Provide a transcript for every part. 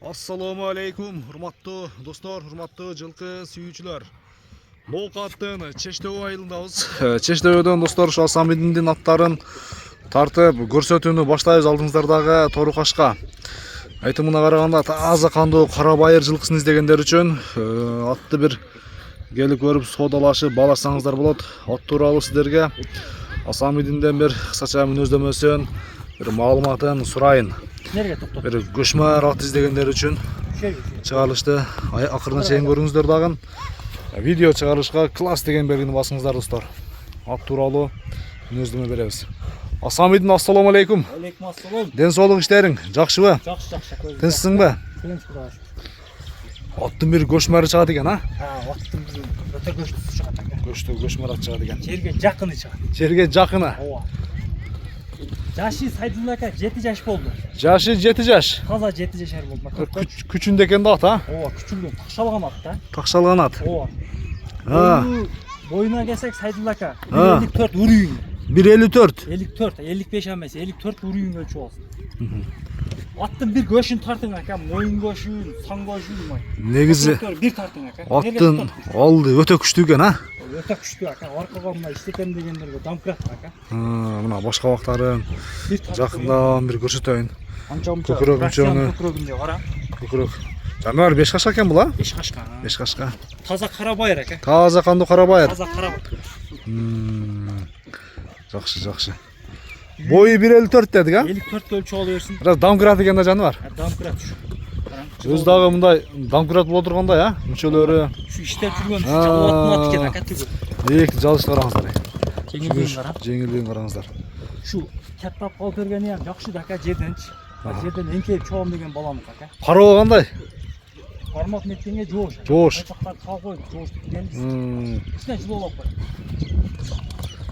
Assalamu alaikum, hurmatlı dostlar, hurmatlı жылкы сүйүүчүлөр. Болкаттын Чечтөө айылындабыз. Чечтөөдөн достор ошо Асамидиндин аттарын тартып көрсөтүүнү баштайбыз алдыңыздардагы Торукашка. Айтымына караганда таза кандуу кара байыр жылкысын издегендер үчүн атты бир келип көрүп соодалашып баалашсаңыздар болот. Ат тууралуу сиздерге Асамидинден бир кысача мүнөздөмөсүн, бир маалыматын сурайын. Бир көчмөр ат издегендер үчүн чыгарылышты акырына чейин көрүңүздөр дагы. Видео чыгарышка класс деген белгини басыңыздар достор. Ат тууралуу мүнөздөмө беребиз. Асамидин, ассаламу алейкум. Алейкум ассалам. Ден соолук иштериң жакшыбы? Жакшы. Тынчсыңбы? Тынч Кудайга. Аттын бир көчмөрү чыгат экен, а? Аттын бир өтө көчтүсү чыгат экен. Көчмөр ат чыгат экен. Жерге жакыны чыгат. Жерге жакыны. Ооба. Жашы Сайдулла ака 7 жаш болду. Жашы 7 жаш. Таза 7 жашар болду. Күчүндө экен да ат, а? Ооба, күчүлгөн, такшалган ат да. Такшалган ат. Ооба. Боюна келсек Сайдулла ака 54 үрүйүң. 1.54. 54, 55 эмес, 54 үрүйүң өлчүп алсын. Аттын бир көшүн тартың ака, моюн көшүн, сан көшүн. Негизи бир тартың ака. аттын алды өтө күчтүү экен, а? Өтө күчтүү ака. Аркага мына иштекем дегендерге дамкрат ака. Мына башка убактарын жакындан бир көрсөтөйүн. Анча-мунча көкүрөгүндө кара. Көкүрөк. Жаныбар 5 кашка экен бул, а? 5 кашка. 5 кашка. Таза кара байыр ака. Таза кандуу кара байыр. Таза кара байыр. Жакшы. Бою 1.54 дедик, а? 54 өлчүп ала берсин. Бираз дамкрат экен да жаныбар. Дамкрат ушу. Өз дагы мындай дамкрат боло тургандай, а? Мүчөлөрү. Şu иштеп жүргөн жалат экен ака түгү. Эки жалыш караңыздар. Жеңилдигин кара. Жеңилдигин караңыздар. Şu каттап калып бергени ham жакшы да ака жерденчи. Жерден эңкейип чоом деген баламык ака. Кароо кандай? Бармак меткенге жоош. Жоош. Кал койуп жоош келди. Ичине жылуулап бар.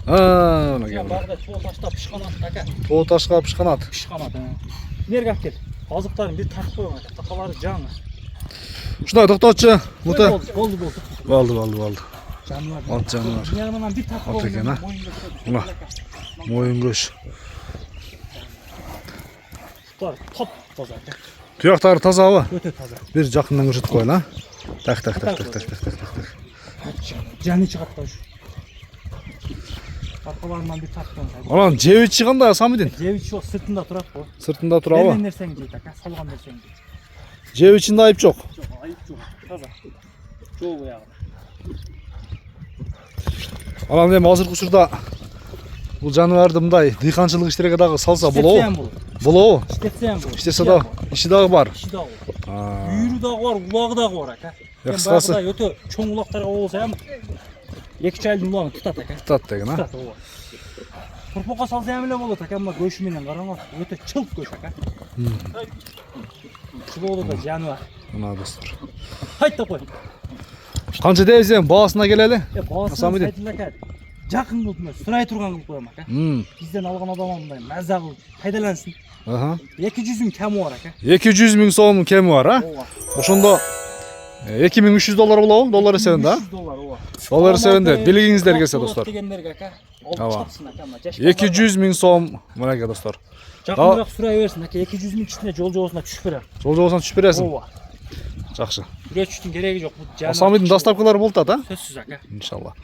Мына кел. Багда чоо таштап пышкан ат ака. Тоо ташка пышкан ат. Пышкан ат. Нерге алып кел. Азыктарын бир тартып койгон ака. Такалары жаңы. Ушундай токтотчу. Мута. Болду. Болду. Жаныбар. Ат жаныбар. Ягынан бир тартып Ат экен, а? Мына. Моюн көш. Туар топ таза ака. Туяктары тазабы? Өтө таза. Бир жакындан көрсөтүп коеюн, а? Так. Жаны чыгат да ушу. Аркаларынан бир тартып. Анан жебичи кандай Асамидин? Жебичи сыртында турат го. Сыртында турабы? Берген нерсең жейт ака, салган нерсең жейт. Жебичинде айып жок. Жок, айып жок. Таза. Жол буягы. Анан эми азыркы учурда бул жаныбарды мындай дыйканчылык иштерге дагы салса болобу? Болобу? Иштетсем болот. Иштесе да, иши дагы бар. Иши дагы бар. Үйүрү дагы бар, улагы дагы бар ака. Кыскасы өтө чоң улактарга болсо ham 2 айдын улагын тутат ака. Тутат деген, а? Тутат, ооба. Турпукка салса ham эле болот ака, мына көшү менен караңыз, өтө чылт көш ака. Чылоодо да жаны бар. Мына достор. Кайта кой. Канча дейсиң, баасына келели? Асамидин ака. Жакын кылып эмес, сурай турган кылып коем ака. Бизден алган адам мындай маза кылып пайдалансын. 200 миң кеми бар ака. 200 миң сом кеми бар, а? Ооба. Ошондо $2300 болобу? Доллар эсебинде, а? $300, ооба. Доллар эсебинде билигиңиздер келсе достор. Дегендерге ака, алып чапсын ака, мына жаш. 200 миң сом мынакей достор. Жакыныраак сурай берсин ака, 200 миң кичине жол жобосуна түшүп берем. Жол жобосуна түшүп бересиң? Ооба. Жакшы. Күрөчүштүн кереги жок. Асамидин доставкалары болот а? Сөзсүз ака. Иншалла.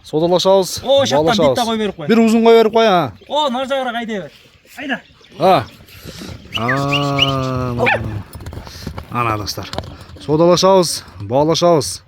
Содалашабыз. О, шактан битте кой берип кой. Бир узун кой берип кой, а? О, нар жагыраак айдай бер. Айда. Ана достор. Содалашабыз, баалашабыз.